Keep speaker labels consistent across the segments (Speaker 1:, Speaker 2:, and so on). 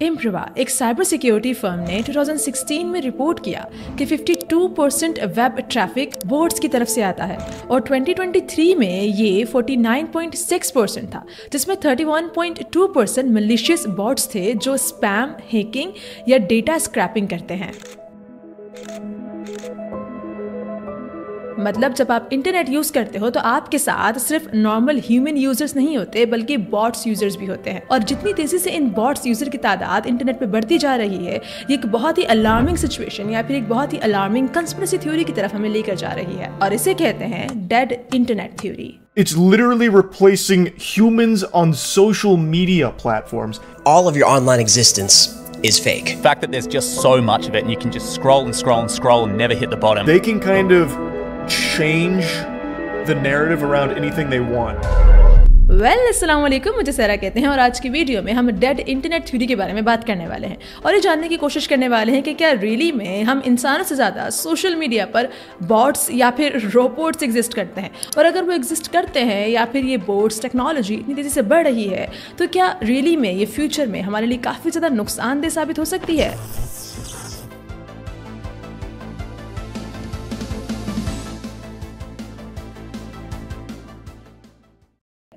Speaker 1: इम्प्रोवा एक cyber security firm ने 2016 में रिपोर्ट किया कि 52% वेब ट्रैफिक बोट्स की तरफ से आता है और 2023 में ये 49.6% था, जिसमें 31.2% मलिशियस बॉट्स थे जो स्पैम, हैकिंग या डेटा स्क्रैपिंग करते हैं। मतलब जब आप इंटरनेट यूज करते हो तो आपके साथ सिर्फ नॉर्मल ह्यूमन यूजर्स नहीं होते बल्कि बॉट्स यूजर्स भी होते हैं, और जितनी तेजी से इन बॉट्स यूजर की तादाद इंटरनेट पे बढ़ती जा रही है, ये एक बहुत ही अलार्मिंग सिचुएशन या फिर एक बहुत ही अलार्मिंग कंस्पिरेसी थ्योरी की तरफ हमें लेकर जा रही है, और इसे कहते हैं dead internet theory.
Speaker 2: It's literally replacing humans on social media platforms.
Speaker 3: All of your online existence is fake.
Speaker 4: The fact that there's just so much of it and you can just scroll and scroll and scroll and never hit the bottom.
Speaker 2: They can kind of change the narrative around anything they want.
Speaker 1: अस्सलाम वालेकुम, मुझे सारा कहते हैं और आज की video में हम डेड इंटरनेट थ्योरी के बारे में बात करने वाले हैं और ये जानने की कोशिश करने वाले हैं कि क्या रियली में हम इंसानों से ज़्यादा सोशल मीडिया पर बॉट्स या फिर रोबोट्स एग्जिस्ट करते हैं, और अगर वो एग्जिस्ट करते हैं या फिर ये बॉट्स टेक्नोलॉजी इतनी तेज़ी से बढ़ रही है तो क्या रियली में ये फ्यूचर में हमारे लिए काफ़ी ज़्यादा नुकसानदेह साबित हो सकती है।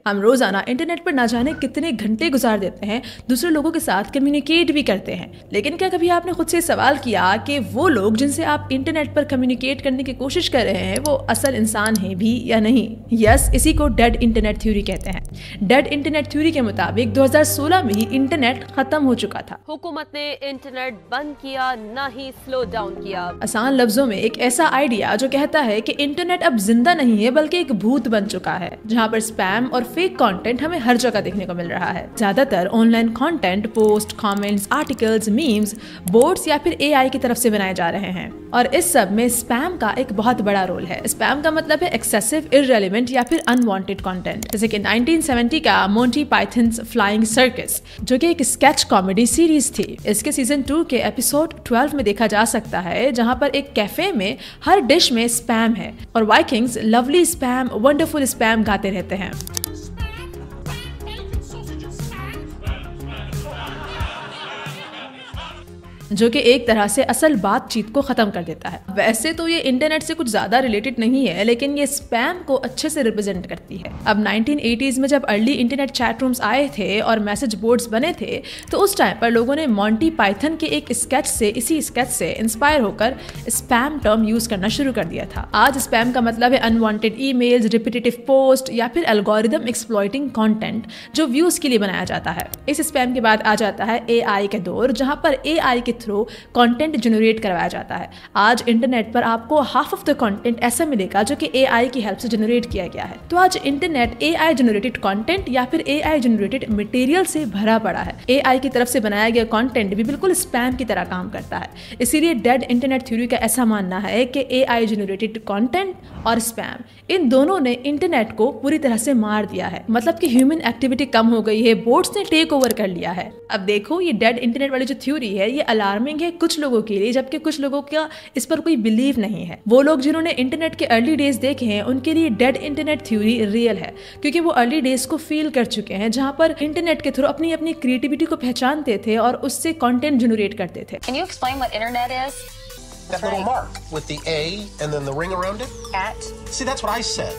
Speaker 1: हम रोजाना इंटरनेट पर ना जाने कितने घंटे गुजार देते हैं, दूसरे लोगों के साथ कम्युनिकेट भी करते हैं, लेकिन क्या कभी आपने खुद से सवाल किया कि वो लोग जिनसे आप इंटरनेट पर कम्युनिकेट करने की कोशिश कर रहे हैं वो असल इंसान हैं भी या नहीं। यस, इसी को डेड इंटरनेट थ्योरी कहते हैं। डेड इंटरनेट थ्योरी के मुताबिक 2016 में ही इंटरनेट खत्म हो चुका था।
Speaker 5: हुकूमत ने इंटरनेट बंद किया, ना ही स्लो डाउन किया।
Speaker 1: आसान लफ्जों में एक ऐसा आइडिया जो कहता है कि इंटरनेट अब जिंदा नहीं है बल्कि एक भूत बन चुका है, जहाँ पर स्पैम और फेक कंटेंट हमें हर जगह देखने को मिल रहा है। ज्यादातर online content, post, comments, articles, memes boats या फिर एआई की तरफ से बनाए जा रहे हैं, और इस सब में स्पैम का एक बहुत बड़ा रोल है। स्पैम का मतलब है एक्सेसिव, इररेलेवेंट या फिर अनवांटेड कंटेंट। जैसे कि 1970 का मोंटी पाइथन्स फ्लाइंग सर्कस, जो कि एक स्केच कॉमेडी सीरीज थी, इसके सीजन 2 के एपिसोड 12 में देखा जा सकता है, जहां पर एक कैफे में हर डिश में स्पैम है और Vikings lovely spam, wonderful spam गाते रहते हैं। जो कि एक तरह से असल बातचीत को खत्म कर देता है। वैसे तो ये इंटरनेट से कुछ ज्यादा रिलेटेड नहीं है, लेकिन ये स्पैम को अच्छे से रिप्रेजेंट करती है। अब 1980s में जब अर्ली इंटरनेट चैट रूम्स आए थे और मैसेज बोर्ड्स बने थे, तो उस टाइम पर लोगों ने मॉन्टी पाइथन के एक स्केच से, इसी स्केच से इंस्पायर होकर स्पैम टर्म यूज करना शुरू कर दिया था। आज स्पैम का मतलब है अनवांटेड ईमेल्स, रिपीटेटिव पोस्ट या फिर एल्गोरिदम एक्सप्लॉइटिंग कंटेंट जो व्यूज के लिए बनाया जाता है। इस स्पैम के बाद आ जाता है एआई का दौर, जहां पर एआई के थ्रू कंटेंट जनरेट करवाया जाता है। आज इंटरनेट पर आपको हाफ ऑफ द कंटेंट ऐसा मिलेगा जो कि एआई की हेल्प से जनरेट किया गया है। तो आज इंटरनेट एआई जनरेटेड कंटेंट या फिर एआई जनरेटेड मटेरियल से भरा पड़ा है। एआई की तरफ से बनाया गया कंटेंट भी बिल्कुल स्पैम की तरह काम करता है। इसीलिए डेड इंटरनेट थ्योरी का ऐसा मानना है कि एआई जनरेटेड कंटेंट और स्पैम, इन दोनों ने इंटरनेट को पूरी तरह से मार दिया है। मतलब कि ह्यूमन एक्टिविटी कम हो गई है, बोट्स ने टेक ओवर कर लिया है। अब देखो, ये डेड इंटरनेट वाली जो थ्योरी है ये अलार्मिंग है कुछ लोगों के लिए, जबकि कुछ लोगों का इस पर कोई बिलीव नहीं है। वो लोग जिन्होंने इंटरनेट के अर्ली डेज देखे हैं उनके लिए डेड इंटरनेट थ्योरी रियल है, क्योंकि वो अर्ली डेज को फील कर चुके हैं, जहां पर इंटरनेट के थ्रू अपनी अपनी क्रिएटिविटी को पहचानते थे और उससे कंटेंट जनरेट करते थे।
Speaker 6: Can you explain what internet is?
Speaker 7: That little mark with the A and then the ring around it?
Speaker 6: At?
Speaker 7: See, that's what I said.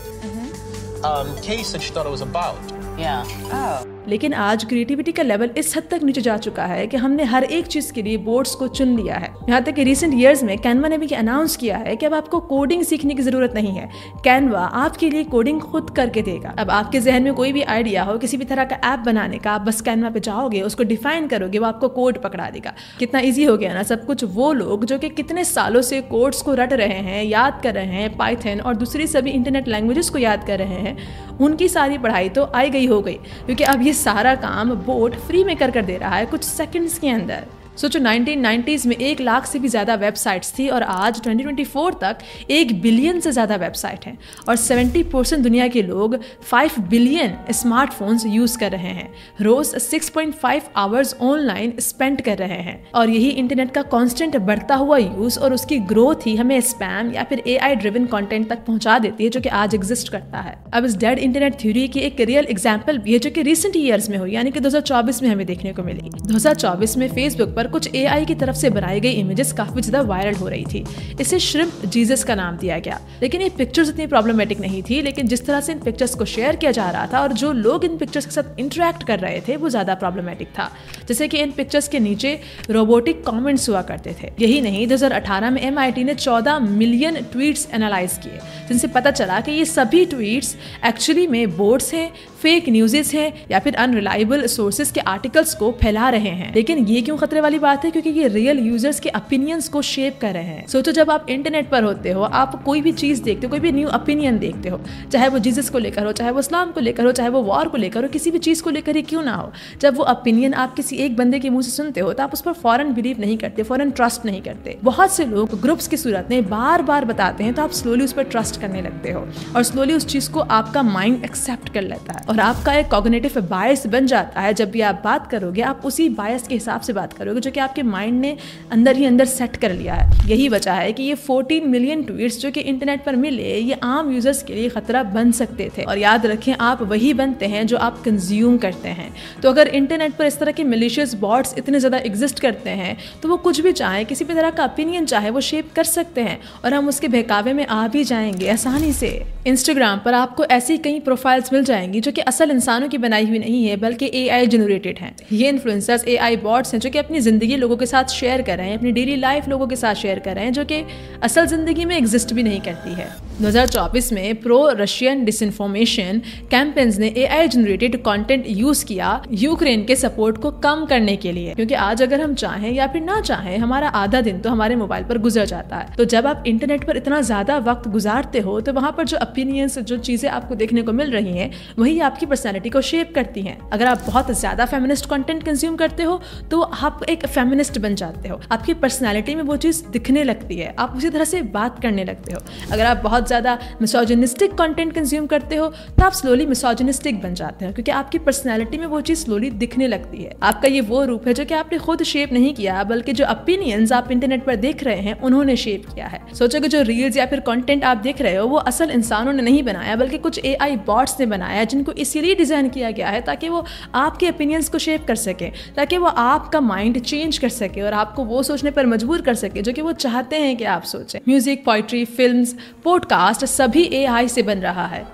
Speaker 7: Kay said she thought it was about.
Speaker 6: Yeah. Oh.
Speaker 1: लेकिन आज creativity का level इस हद तक नीचे जा चुका है कि हमने हर एक चीज के लिए बोर्ड्स को चुन लिया है। यहाँ तक कि रिसेंट ईयर्स में कैनवा ने भी अनाउंस किया है कि अब आपको कोडिंग सीखने की जरूरत नहीं है, कैनवा आपके लिए कोडिंग खुद करके देगा। अब आपके जहन में कोई भी आइडिया हो किसी भी तरह का ऐप बनाने का, आप बस कैनवा पे जाओगे, उसको डिफाइन करोगे, वो आपको कोड पकड़ा देगा। कितना ईजी हो गया ना सब कुछ। वो लोग जो कि कितने सालों से कोड्स को रट रहे हैं, याद कर रहे हैं, पाइथन और दूसरी सभी इंटरनेट लैंग्वेजेस को याद कर रहे हैं, उनकी सारी पढ़ाई तो आई गई हो गई, क्योंकि अब ये सारा काम बोट फ्री में कर दे रहा है कुछ सेकंड्स के अंदर। सोचो 1990s में 1 लाख से भी ज्यादा वेबसाइट्स थी और आज 2024 तक 1 बिलियन से ज्यादा वेबसाइट हैं और 70% दुनिया के लोग 5 बिलियन स्मार्टफोन्स यूज कर रहे हैं। रोज 6.5 आवर्स ऑनलाइन स्पेंड कर रहे हैं और यही इंटरनेट का कांस्टेंट बढ़ता हुआ यूज और उसकी ग्रोथ ही हमें स्पैम या फिर AI ड्रिवन कंटेंट तक पहुंचा देती है जो कि आज एग्जिस्ट करता है। अब इस डेड इंटरनेट थ्योरी की एक रियल एग्जांपल भी है जो कि रिसेंट ईयर्स में हुई, यानी कि 2024 में हमें देखने को मिली। 2024 में फेसबुक पर कुछ AI की तरफ से बनाई गई इमेजेस काफी ज्यादा वायरल हो रही थी। इसे श्रिम्प जीसस का नाम दिया गया, लेकिन ये पिक्चर्स इतनी प्रॉब्लमेटिक नहीं थी, लेकिन जिस तरह से इन पिक्चर्स को शेयर किया जा रहा था और जो लोग इन पिक्चर्स के साथ इंटरेक्ट कर रहे थे वो ज्यादा प्रॉब्लमेटिक था। जैसे कि इन पिक्चर्स के नीचे रोबोटिक कमेंट्स हुआ करते थे। यही नहीं, 2018 में MIT ने 14 मिलियन ट्वीट्स एनालाइज किए, जिनसे पता चला कि ये सभी ट्वीट्स एक्चुअली में बोट्स हैं, फेक न्यूज़ेस हैं या फिर अनरिलायबल सोर्सेज के आर्टिकल्स को फैला रहे हैं। लेकिन ये क्यों खतरे वाली बात है? क्योंकि ये रियल यूजर्स के ओपिनियंस को शेप कर रहे हैं। सोचो, जब आप इंटरनेट पर होते हो, आप कोई भी चीज देखते हो, कोई भी न्यू ओपिनियन देखते हो, चाहे वो जीसस को लेकर हो, चाहे वो इस्लाम को लेकर हो, चाहे वो वॉर को लेकर हो, किसी भी चीज को लेकर ही क्यों ना हो, जब वो ओपिनियन आप किसी एक बंदे के मुंह से सुनते हो तो आप उस पर फौरन बिलीव नहीं करते, फौरन ट्रस्ट नहीं करते। बहुत से लोग ग्रुप्स की सूरत में बार बार बताते हैं तो आप स्लोली उस पर ट्रस्ट करने लगते हो और स्लोली उस चीज को आपका माइंड एक्सेप्ट कर लेता है और आपका एक कॉग्निटिव बायस बन जाता है। जब भी आप बात करोगे आप उसी बायस के हिसाब से बात करोगे जो कि आपके माइंड ने अंदर ही अंदर सेट कर लिया है। यही वजह है कि ये 14 मिलियन ट्वीट्स जो कि इंटरनेट पर मिले ये आम यूजर्स के लिए खतरा बन सकते थे। और याद रखें, आप वही बनते हैं जो आप कंज्यूम करते हैं। तो अगर इंटरनेट पर इस तरह के मिलिशियस बॉट्स इतने ज़्यादा एग्जिस्ट करते हैं तो वो कुछ भी चाहे, किसी भी तरह का ओपिनियन चाहे, वो शेप कर सकते हैं और हम उसके बहकावे में आ भी जाएंगे आसानी से। इंस्टाग्राम पर आपको ऐसी कई प्रोफाइल्स मिल जाएंगी जो कि असल इंसानों की बनाई हुई नहीं है बल्कि AI जनरेटेड हैं। ये इन्फ्लुएंसर्स AI बॉट्स हैं जो कि अपनी ज़िंदगी लोगों के साथ शेयर कर रहे हैं, अपनी डेली लाइफ लोगों के साथ शेयर कर रहे हैं जो कि असल ज़िंदगी में एग्जिस्ट भी नहीं करती है। 2024 में प्रो रशियन डिसइंफॉर्मेशन कैंपेन्स ने AI जनरेटेड कंटेंट यूज़ किया यूक्रेन के सपोर्ट को कम करने के लिए, क्योंकि आज अगर हम चाहें या फिर ना चाहें हमारा आधा दिन तो हमारे मोबाइल पर गुजर जाता है। तो जब आप इंटरनेट पर इतना ज़्यादा वक्त गुजारते हो तो वहाँ पर जो ओपिनियंस, जो चीज़ें आपको देखने को मिल रही हैं वही आपकी पर्सनैलिटी को शेप करती हैं। अगर आप बहुत ज़्यादा फेमिनिस्ट कंटेंट कंज्यूम करते हो तो आप एक फेमिनिस्ट बन जाते हो, आपकी पर्सनैलिटी में वो चीज़ दिखने लगती है, आप उसी तरह से बात करने लगते हो। अगर आप बहुत ज़्यादा मिसोजिनिस्टिक कंटेंट कंज्यूम करते हो तो आप स्लोली मिसोजिनिस्टिक बन जाते हो, क्योंकि आपकी पर्सनैलिटी में वो चीज़ स्लोली दिखने लगती है। आपका ये वो रूप है जो कि आपने खुद शेप नहीं किया बल्कि जो ओपिनियंस आप इंटरनेट पर देख रहे हैं उन्होंने शेप किया है। सोचो कि जो रील्स या फिर कंटेंट आप देख रहे हो वो असल इंसानों ने नहीं बनाया बल्कि कुछ AI बॉट्स ने बनाया, जिनको इसीलिए डिजाइन किया गया है ताकि वो आपके ओपिनियंस को शेप कर सके, ताकि वो आपका माइंड चेंज कर सके और आपको वो सोचने पर मजबूर कर सके जो कि वो चाहते हैं कि आप सोचें। म्यूजिक, पोइट्री, फिल्म्स, पॉडकास्ट सभी AI से बन रहा है।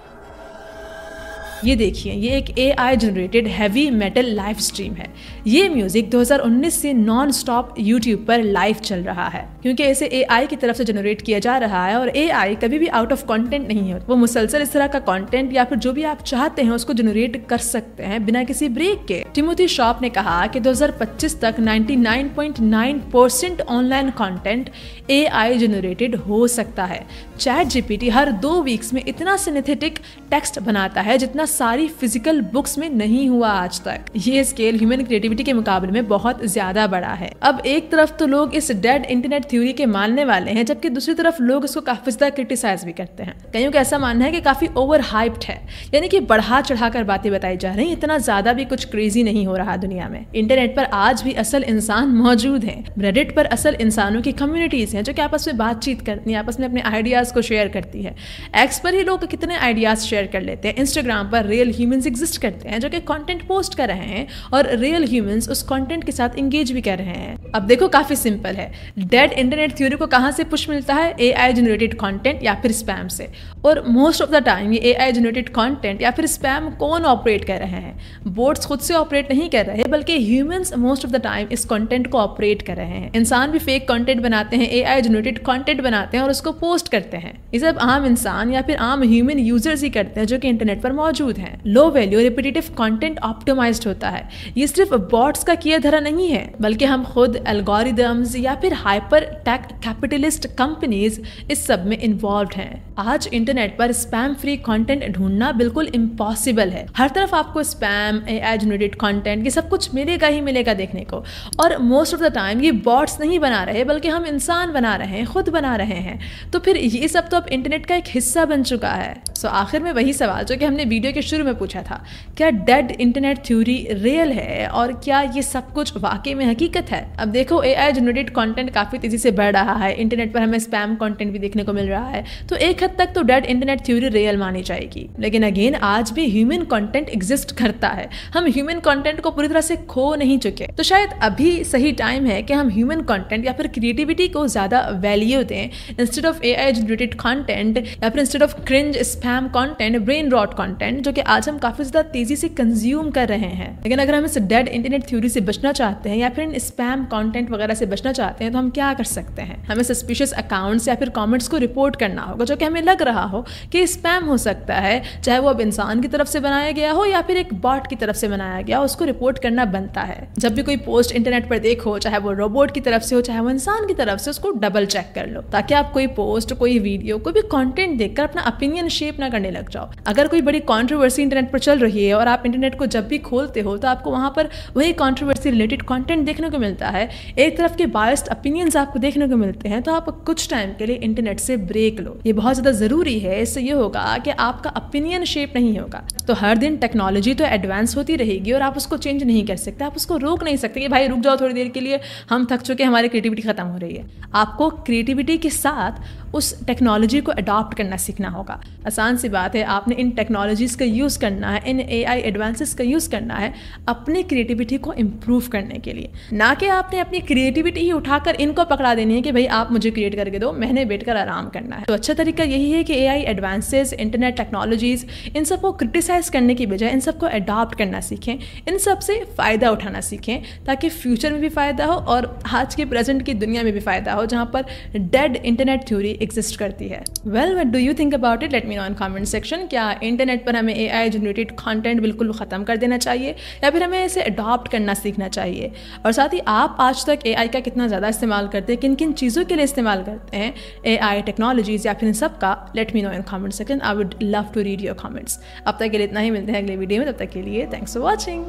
Speaker 1: ये देखिए, ये एक AI generated heavy metal live stream है। ये म्यूजिक 2019 से नॉन स्टॉप यूट्यूब पर लाइव चल रहा है, क्योंकि इसे AI की तरफ से जनरेट किया जा रहा है और AI कभी भी आउट ऑफ कंटेंट नहीं है। वो मुसलसल इस तरह का कंटेंट या फिर जो भी आप चाहते हैं उसको जनरेट कर सकते हैं बिना किसी ब्रेक के। टिमोथी शॉप ने कहा कि 2025 तक 99.9% ऑनलाइन कंटेंट AI जनरेटेड हो सकता है। ChatGPT हर 2 वीक्स में इतना सिंथेटिक टेक्स्ट बनाता है जितना सारी फिजिकल बुक्स में नहीं हुआ आज तक। ये स्केल ह्यूमन क्रिएटिविटी के मुकाबले में बहुत ज्यादा बड़ा है। अब एक तरफ तो लोग इस डेड इंटरनेट थ्योरी के मानने वाले हैं, जबकि दूसरी तरफ लोग इसको काफी ज्यादा क्रिटिसाइज भी करते हैं। कईयों का ऐसा मानना है कि काफी ओवर हाइप्ड है, यानी कि बढ़ा चढ़ाकर बातें बताई जा रही, इतना ज्यादा भी कुछ क्रेजी नहीं हो रहा दुनिया में। इंटरनेट पर आज भी असल इंसान मौजूद हैं। रेडिट पर असल इंसानों की कम्युनिटीज हैं जो कि आपस में बातचीत करती हैं, आपस में अपने आइडियाज को शेयर करती है। एक्स पर ही लोग कितने आइडियाज शेयर कर लेते हैं। इंस्टाग्राम पर रियल ह्यूमंस एग्जिस्ट करते हैं जो कि कंटेंट पोस्ट कर रहे हैं और रियल ह्यूमंस उस कंटेंट के साथ एंगेज भी कर रहे हैं। अब देखो, काफी सिंपल है। डेड इंटरनेट थ्योरी को कहां से पुश मिलता है? AI जनरेटेड कंटेंट या फिर स्पैम से। और मोस्ट ऑफ द टाइम ये AI जनरेटेड कंटेंट या फिर स्पैम कौन ऑपरेट कर रहे हैं? बोट्स खुद से ऑपरेट नहीं कर रहे बल्कि humans most of the time इस कंटेंट को ऑपरेट कर रहे हैं। इंसान भी फेक कंटेंट बनाते हैं, AI जनरेटेड कंटेंट बनाते हैं और उसको पोस्ट करते हैं। ये सब आम इंसान या फिर आम ह्यूमन यूजर्स ही करते हैं जो कि इंटरनेट पर मौजूद हैं। Low value repetitive content optimized होता है। ये सिर्फ बॉट्स का किया धरा नहीं है, बल्कि हम खुद एल्गोरिदम्स या फिर हाइपर टेक कैपिटलिस्ट कंपनीज इस सब में इन्वॉल्व हैं। आज इंटरनेट पर स्पैम फ्री कंटेंट ढूंढना बिल्कुल इम्पॉसिबल है। हर तरफ आपको स्पैम, एआई जनरेटेड कंटेंट, ये सब कुछ मिलेगा ही मिलेगा देखने को। और मोस्ट ऑफ द टाइम ये बॉट्स नहीं बना रहे, बल्कि हम इंसान बना रहे हैं, खुद बना रहे हैं। तो फिर ये सब तो अब इंटरनेट का एक हिस्सा बन चुका है। सो आखिर में वही सवाल जो कि हमने वीडियो के शुरू में पूछा था, क्या डेड इंटरनेट थ्योरी रियल है और क्या ये सब कुछ वाकई में हकीकत है? अब देखो, एआई जनरेटेड कंटेंट काफी तेजी से बढ़ रहा है, इंटरनेट पर हमें स्पैम कंटेंट भी देखने को मिल रहा है, तो एक हद तक तो डेड इंटरनेट थ्योरी रियल मानी जाएगी। लेकिन अगेन, आज भी ह्यूमन कंटेंट एग्जिस्ट करता है। हम ह्यूमन कंटेंट को पूरी तरह से खो नहीं चुके। तो शायद अभी सही टाइम है कि हम ह्यूमन कंटेंट या फिर क्रिएटिविटी को ज्यादा वैल्यू दें, instead of AI generated content या फिर instead of cringe spam content, brain rot content, जो कि आज हम काफी ज्यादा तेजी से कंज्यूम कर रहे हैं। लेकिन अगर हम इस डेड इंटरनेट थ्योरी से बचना चाहते हैं या फिर इन स्पैम कंटेंट वगैरह से बचना चाहते हैं, तो हम क्या कर सकते हैं? हमें सस्पिशियस अकाउंट्स या फिर कमेंट्स को रिपोर्ट करना होगा जो कि हमें लग रहा हो कि स्पैम हो सकता है, चाहे वो अब इंसान की तरफ से बनाया गया हो या फिर एक बॉट की तरफ से बनाया गया हो, उसको रिपोर्ट करना बनता है। जब भी कोई पोस्ट इंटरनेट पर देखो, चाहे वो रोबोट की तरफ से हो चाहे वो इंसान की तरफ से, उसको डबल चेक कर लो, ताकि आप कोई पोस्ट, कोई वीडियो, कोई भी कंटेंट देखकर अपना ओपिनियन शेप ना करने लग जाओ। अगर कोई बड़ी कंट्रोवर्सी इंटरनेट पर चल रही है और आप इंटरनेट को जब भी खोलते हो तो आपको वहां पर वही कंट्रोवर्सी रिलेटेड कंटेंट देखने को मिलता है, एक तरफ के बायस्ड ओपिनियंस आपको देखने को मिलते हैं, तो आप कुछ टाइम के लिए इंटरनेट से ब्रेक लो। ये बहुत ज्यादा जरूरी है। इससे ये होगा कि आपका ओपिनियन शेप नहीं होगा। तो हर दिन टेक्नोलॉजी तो एडवांस होती रहेगी और आप उसको चेंज नहीं कर सकते, आप उसको रोक नहीं सकते कि भाई रुक जाओ थोड़ी देर के लिए, हम थक चुके, हमारी क्रिएटिविटी खत्म हो रही है। आपको क्रिएटिविटी के साथ उस टेक्नोलॉजी को अडॉप्ट करना सीखना होगा। आसान सी बात है, आपने इन टेक्नोलॉजीज का यूज़ करना है, इन एआई एडवांसेस का यूज़ करना है अपनी क्रिएटिविटी को इम्प्रूव करने के लिए, ना कि आपने अपनी क्रिएटिविटी ही उठाकर इनको पकड़ा देनी है कि भाई आप मुझे क्रिएट करके दो, मैंने बैठकर आराम करना है। तो अच्छा तरीका यही है कि एआई एडवांसेस, इंटरनेट टेक्नोलॉजीज, इन सबको क्रिटिसाइज करने की बजाय इन सबको अडॉप्ट करना सीखें, इन सब से फ़ायदा उठाना सीखें, ताकि फ्यूचर में भी फ़ायदा हो और आज के प्रेजेंट की दुनिया में भी फ़ायदा हो, जहाँ पर डेड इंटरनेट थ्योरी एग्जिस्ट करती है। Well, what do you think about it? Late me know in comment section. क्या इंटरनेट पर हमें एआई जनरेटेड कंटेंट बिल्कुल ख़त्म कर देना चाहिए या फिर हमें इसे अडॉप्ट करना सीखना चाहिए? और साथ ही आप आज तक एआई का कितना ज़्यादा इस्तेमाल करते हैं, किन किन चीज़ों के लिए इस्तेमाल करते हैं एआई टेक्नोलॉजीज़ या फिर इन सब का? Let me know in comment section. I would love to read your comments. अब तक के लिए इतना ही, मिलते हैं अगले वीडियो में। तब तक के लिए थैंक्स फॉर वॉचिंग।